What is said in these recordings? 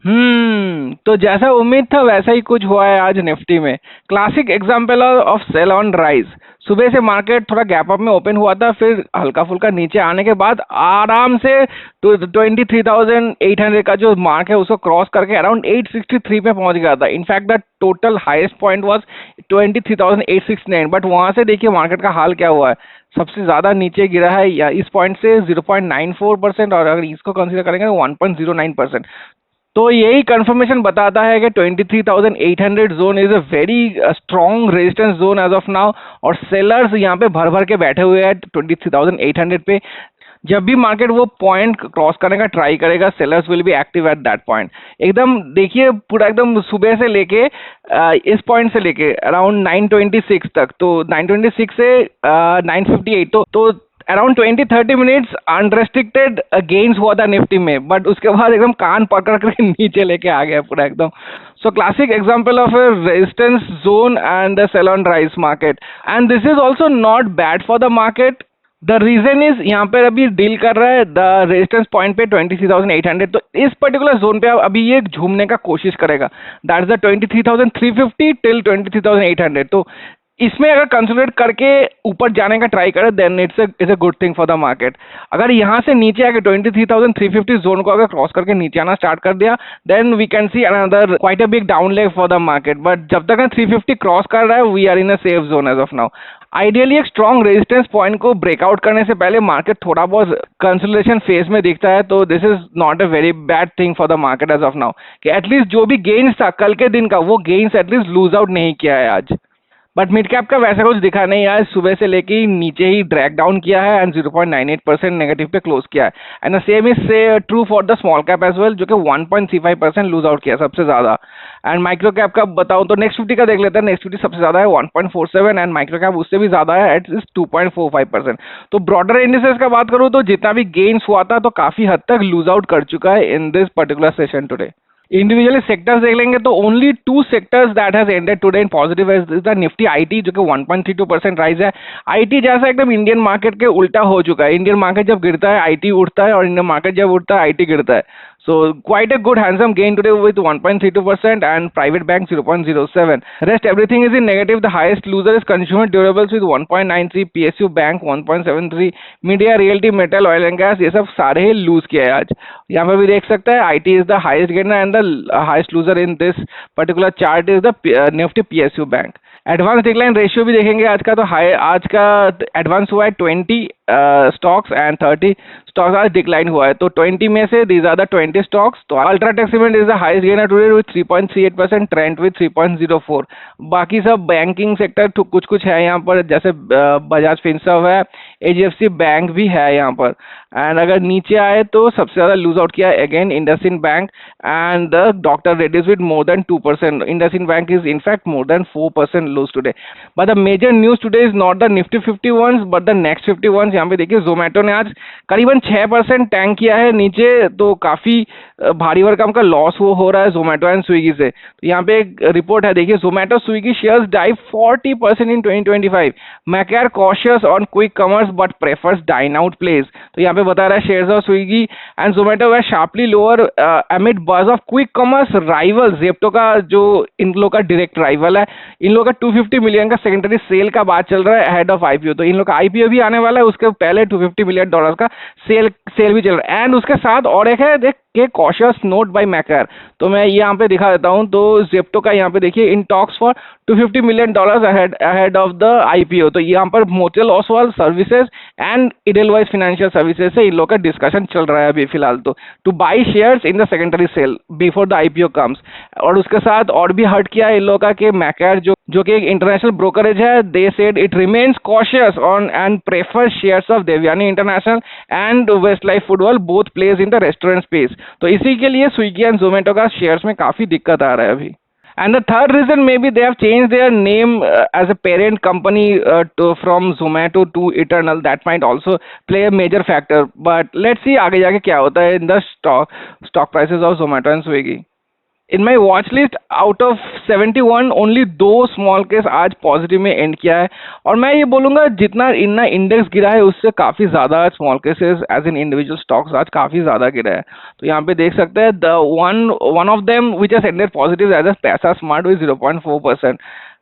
तो जैसा उम्मीद था वैसा ही कुछ हुआ है आज निफ्टी में। Classic example of sell on rise. सुबह से मार्केट थोड़ा गैप अप में ओपन हुआ था, फिर हल्का फुल्का नीचे आने के बाद आराम से 23,800 का जो मार्क है उसको क्रॉस करके अराउंड 863 पे पहुंच गया था। In fact the total highest point was 23,869। But वहां से देखिए मार्केट का हाल क्या हुआ है, सबसे ज्यादा नीचे गिरा है या इस पॉइंट से 0.94%, और अगर इसको कंसीडर करेंगे तो 1.09%। तो यही कंफर्मेशन बताता है कि 23,800 zone is a very strong resistance zone as of now, और सेलर्स यहाँ पे भर भर के बैठे हुए हैं 23,800 पे। जब भी मार्केट वो पॉइंट क्रॉस करने का ट्राई करेगा, sellers will be active at that point. एकदम देखिए पूरा एकदम सुबह से लेके इस पॉइंट से लेके अराउंड 926 तक, तो 926 से 958, तो अराउंड 20-30 मिनट्स अनरेस्ट्रिक्टेड गेन्स हुआ था निफ्टी में, बट उसके बाद एकदम कान पकड़ कर नीचे लेके आ गया पूरा एकदम। सो classic example of a resistance zone and the sell on rise market, and this is also not bad for the market. The reason is यहाँ पे अभी डील कर रहा है द रेजिस्टेंस पॉइंट पे 23,800, तो इस पर्टिकुलर जोन पे अभी ये झूमने का कोशिश करेगा। That is the 23,350 till 23,800। तो इसमें अगर कंसोलिडेट करके ऊपर जाने का ट्राई करे then it's a good thing for the market. अगर यहाँ से नीचे आके 23,350 जोन को अगर क्रॉस करके नीचे आना स्टार्ट कर दिया then we can see another quite a big down leg for the market. But जब तक 350 क्रॉस कर रहा है we are in a safe zone as of now. Ideally एक स्ट्रॉन्ग रेजिस्टेंस पॉइंट को ब्रेकआउट करने से पहले मार्केट थोड़ा बहुत कंसोलिडेशन फेज में दिखता है, तो this is not a very bad thing for the market as of now कि एटलीस्ट जो भी गेन्स था कल के दिन का वो गेन्स एटलीस्ट लूज आउट नहीं किया है आज। बट मिड कैप का वैसा कुछ दिखा नहीं, आज सुबह से लेके ही नीचे ही ड्रैग डाउन किया है एंड 0.98% नेगेटिव पे क्लोज किया है। एंड द सेम इज से true for the small cap as well, जो कि 1.35% लूज आउट किया सबसे ज्यादा। एंड माइक्रो कैप का बताऊं तो नेक्स्ट 50 का देख लेते हैं। नेक्स्ट 50 सबसे ज्यादा है 1.47, एंड माइक्रो कैप उससे भी ज्यादा है एट 2.45%। तो ब्रॉडर इंडिसेस का बात करूं तो जितना भी गेन्स हुआ था तो काफी हद तक लूज आउट कर चुका है इन this particular session today. Individually sectors देख लेंगे तो only to sectors that has ended today in positive is the Nifty IT, जो कि 1.32% राइज है। आईटी जैसा एकदम इंडियन मार्केट के उल्टा हो चुका है। इंडियन मार्केट जब गिरता है आईटी उठता है, और इंडियन मार्केट जब उठता है आईटी गिरता है। So quite a good handsome gain today with 1.32% and private bank 0.07. Rest everything is in negative. The highest loser is consumer durables with 1.93, PSU bank 1.73, media, realty, metal, oil and gas, ये सब सारे ही loose किए हैं आज। यहाँ पे भी देख सकते हैं IT is the highest gainer and the highest loser in this particular chart is the Nifty PSU bank. Advance decline ratio भी देखेंगे आज का, तो हाई आज का एडवांस हुआ है 20 स्टॉक्स एंड 30 स्टॉक्स आज डिक्लाइन हुआ है। तो 20 में से दीज आर द 20 स्टॉक्स। तो UltraTech cement is the highest gainer today with 3.38%, Trent with 3.04। बाकी सब बैंकिंग सेक्टर कुछ कुछ है यहाँ पर, जैसे बजाज फिनसर्व है, एचडीएफसी बैंक भी है यहाँ पर। एंड अगर नीचे आए तो सबसे ज्यादा लूज आउट किया again IndusInd bank and the doctor Reddy's with more than 2%। IndusInd bank is in fact more than 4% lose today. But the major news today is not the Nifty 50 ones but the next 50 ones। यहाँ पे देखिए जोमेटो ने आज करीबन 6% tank किया है नीचे, तो काफी भारी भरकम का लॉस हो रहा है जोमेटो एंड स्विगी से। तो यहाँ पे एक रिपोर्ट है, देखिए Zomato Swiggy shares dive 40% in 2025। Macquarie cautious on quick commerce but prefers dine out place. तो यहाँ पे बता रहा है shares of Swiggy and Zomato were sharply lower amid buzz of quick commerce rival Zepto का, जो इन लोग का डायरेक्ट राइवल है। इन लोग का 250 मिलियन का सेकेंडरी सेल का बात चल रहा है अहेड ऑफ आईपीओ। तो इन लोग का आईपीओ भी आने वाला है, उसके पहले $250 मिलियन का सेल भी चल रहा है। एंड उसके साथ और एक है देख के कॉशियस नोट बाय मैकर। तो मैं यहाँ पे दिखा देता हूँ, तो जेप्टो का यहाँ पे देखिए in talks for $250 million ahead of the IPO. तो यहाँ पर Motilal Oswal services and Edelweiss financial services से इन लोग का डिस्कशन चल रहा है अभी फिलहाल, तो to buy shares in the secondary sale before the IPO comes. और उसके साथ और भी हट किया इन लोग का कि मैकर जो कि एक इंटरनेशनल ब्रोकरेज है, they said it remains cautious on and prefer shares of Devyani International and Westlife Foodworld both plays in the restaurant space. तो इसी के लिए स्विगी एंड जोमेटो का शेयर्स में काफी दिक्कत आ रहा है अभी। And the third reason maybe they have changed their name as a parent company from Zomato to Eternal. That might also play a major factor. But let's see आगे जाके क्या होता है in the stock prices of Zomato and Swiggy. In my watch list out of 71 only 2 small case आज positive में and किया है। और मैं ये बोलूंगा जितना इतना इंडेक्स गिरा है उससे काफी ज्यादा small cases as in individual stocks आज काफी ज्यादा गिरा है। तो यहाँ पे देख सकते हैं the one of them which has ended positive as a पैसा स्मार्ट विद 0.4%।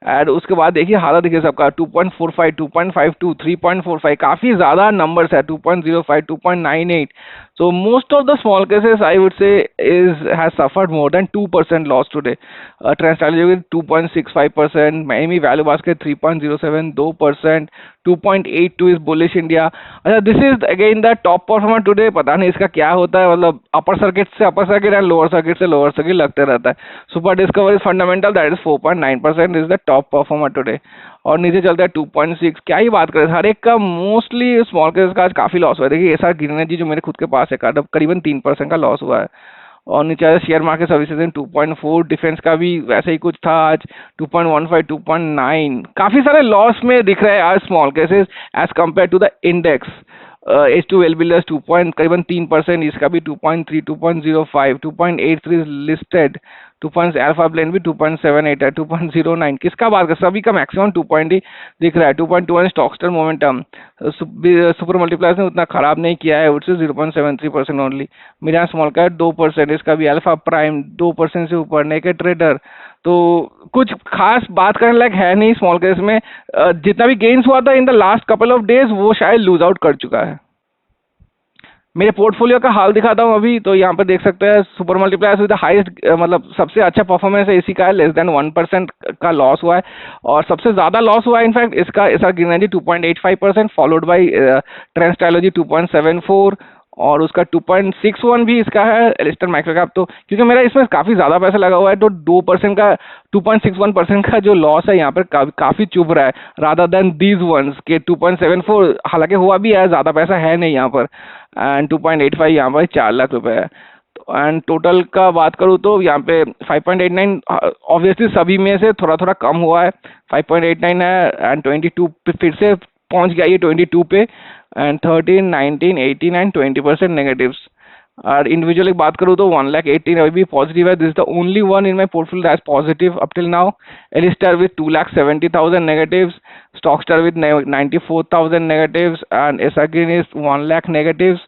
एंड उसके बाद देखिए हालत देखिए सबका 2.45, 2.52, 3.45 काफी ज्यादा नंबर्स है, 2.05, 2.98। So most of the small cases I would say has suffered more than 2% loss today. Trend strategy with 2.65%, Miami Value Basket 3.07, 2%, 2.82 is bullish India. अच्छा this is again the top performer today। पता नहीं इसका क्या होता है, मतलब upper circuit से upper circuit and lower circuit से लोअर सर्किट लगते रहता है। Super discover is fundamental that is 4.9% is the top performer today. और नीचे चलता है 2.6। क्या ही बात करें, हर एक का मोस्टली स्मॉल केस का आज काफी लॉस हुआ है। देखिए एसआर गिरने जी जो मेरे खुद के पास है करीबन 3% का लॉस हुआ है। और नीचे share market services in 2.4, defence का भी वैसे ही कुछ था आज 2.15, 2.9। काफी सारे लॉस में दिख रहे हैं आज small cases as compare to the index. H2 builders 2 करीबन 3%, इसका भी 2.3, 2.05, 2.83 लिस्टेड, 2. अल्फा ब्लेंड भी 2.78 है, 2.09 किसका बात कर, सभी का मैक्सिमम 2.0 दिख रहा है। 2.21 स्टॉकस्टर मोमेंटम, सुपर मल्टीप्लायर्स ने उतना खराब नहीं किया है, उससे 0.73% ओनली। मीडियम स्मॉल कैप 2%, इसका भी अल्फा प्राइम 2% से ऊपर। नेकेड ट्रेडर तो कुछ खास बात करने लायक है नहीं स्मॉल केस में। जितना भी गेन्स हुआ था in the last couple of days वो शायद लूज आउट कर चुका है। मेरे पोर्टफोलियो का हाल दिखाता हूँ अभी, तो यहाँ पे देख सकते हैं super multipliers with the highest, मतलब सबसे अच्छा परफॉर्मेंस है इसी का है, लेस देन 1% का लॉस हुआ है। और सबसे ज्यादा लॉस हुआ है इनफैक्ट इसका एसआर गिरना 2.85%, फॉलोड बाई ट्रेंड स्ट्रेटजी 2.74, और उसका 2.61 भी इसका है एलिस्टर माइक्रोकैप। तो क्योंकि मेरा इसमें काफी ज्यादा पैसा लगा हुआ है तो 2% का 2.61% का जो लॉस है यहाँ पर काफी चुभ रहा है, रादर देन दीज वंस के 2.74। हालांकि हुआ भी है, ज्यादा पैसा है नहीं यहाँ पर। एंड 2.85 यहाँ पर 4 लाख रुपए है। एंड टोटल का बात करूँ तो यहाँ पे 5.89 ऑब्वियसली सभी में से थोड़ा थोड़ा कम हुआ है, 5.89 है। एंड 22 पे फिर से पहुंच गया ये 22 पे। एंड 13, 19, 18 एंड 20% नेगेटिव्स। और इंडिविजुअली बात करूँ तो 1,18,000 अभी भी पॉजिटिव है। This is the only one in my portfolio that's positive up till now. एलिस्टार with 2,70,000 negatives, Stockstar with 94,000 negatives, and Esagrin is 1 lakh negatives,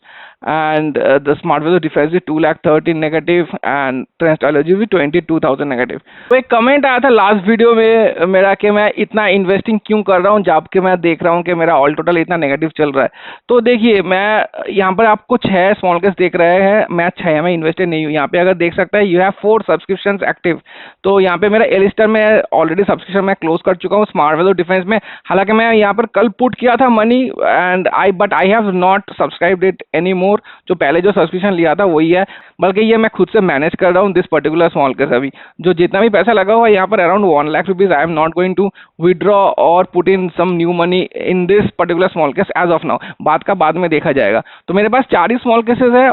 and the Smart Value Defense is 2,13,000 negative, and Trendology with 22,000 negative। तो एक comment आया था last video में मेरा कि मैं इतना इन्वेस्टिंग क्यों कर रहा हूँ जबकि मैं देख रहा हूँ कि मेरा ऑल टोटल इतना नेगेटिव चल रहा है। तो देखिए मैं यहाँ पर आपको 6 स्मॉल केस देख रहे हैं, मैं 6 में इन्वेस्टेड नहीं हूँ। यहाँ पे अगर देख सकता है यू हैव 4 सब्सक्रिप्शंस एक्टिव। तो यहाँ पे मेरा एलिस्टर में ऑलरेडी सब्सक्रिप्शन मैं क्लोज कर चुका हूँ। स्मार्ट वैल्यू डिफेंस में हालांकि मैं यहाँ पर कल पुट किया था money and I have not subscribed it any more. जो पहले जो सब्सक्रिप्शन लिया था वही है, बल्कि ये मैं खुद से मैनेज कर रहा हूँ दिस पर्टिकुलर स्मॉल केस। अभी जो जितना भी पैसा लगा हुआ है यहाँ पर around 1 lakh rupees, I am not going to withdraw और put in some new money in this particular small case as of now. बात का बाद में देखा जाएगा। तो मेरे पास 4 ही स्मॉल केसेस है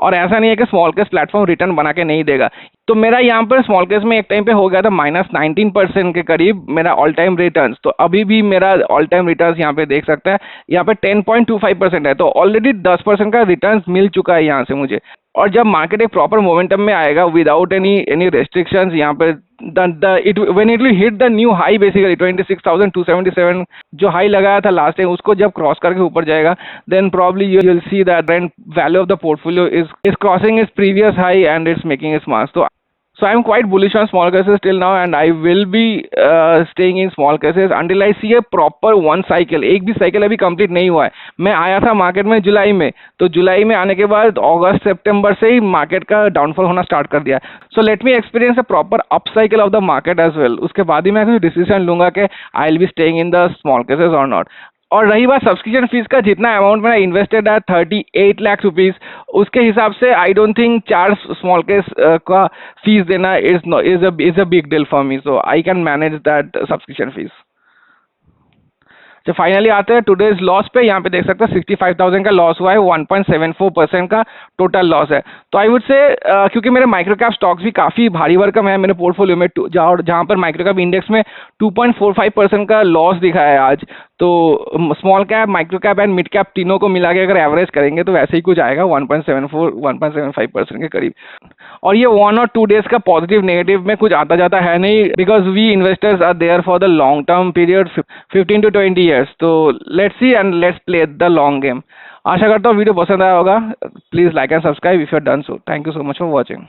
और ऐसा नहीं है कि स्मॉल केस प्लेटफॉर्म रिटर्न बना के नहीं देगा। तो मेरा यहाँ पर स्मॉल केस में एक टाइम पे हो गया था -19% के करीब मेरा ऑल टाइम रिटर्न्स। तो अभी भी मेरा ऑल टाइम रिटर्न्स यहाँ पे देख सकता है, यहाँ पे 10.25% है। तो ऑलरेडी 10% का रिटर्न्स मिल चुका है यहाँ से मुझे। और जब मार्केट एक प्रॉपर मोमेंटम में आएगा विदाउट एनी रेस्ट्रिक्शंस, यहाँ पे when it will hit the new high basically 26,277 जो हाई लगाया था लास्ट टाइम, उसको जब क्रॉस करके ऊपर जाएगा then probably you will see that rent value of the portfolio is crossing its previous high and it's making its mark। So I am quite bullish on small cases till now and I will be staying in small cases until I see a proper one cycle। एक भी cycle अभी complete नहीं हुआ है। मैं आया था market में जुलाई में, तो जुलाई में आने के बाद अगस्त सितंबर से ही मार्केट का डाउनफॉल होना स्टार्ट कर दिया। So let me experience a proper up cycle of the market as well. उसके बाद ही मैं कोई डिसीजन लूंगा कि I will be staying in the small cases और नॉट। और रही बात सब्सक्रिप्शन फीस का, जितना अमाउंट मैंने इन्वेस्टेड है 38 लाख रुपीज, उसके हिसाब से I don't think 4 small case का फीस देना is a big deal for me. So I can manage that subscription fees. तो फाइनली आते हैं टुडेज लॉस पे। यहाँ पे देख सकते हैं 65,000 का लॉस हुआ है, 1.74% का टोटल लॉस है। तो आई वुड से क्योंकि मेरे माइक्रो कैप स्टॉक्स भी काफी भारी भरकम है मेरे पोर्टफोलियो में, जहाँ पर माइक्रो कैप इंडेक्स में 2.45% का लॉस दिखा है आज। तो small cap, micro cap and mid cap तीनों को मिला के अगर एवरेज करेंगे तो वैसे ही कुछ आएगा 1.74 1.75% के करीब। और ये 1 और 2 डेज का पॉजिटिव नेगेटिव में कुछ आता जाता है नहीं, because we investors are there for the long term period 15 to 20 years. तो let's see and let's play the long game. आशा करता हूँ वीडियो पसंद आया होगा। Please like and subscribe if you done so. Thank you so much for watching.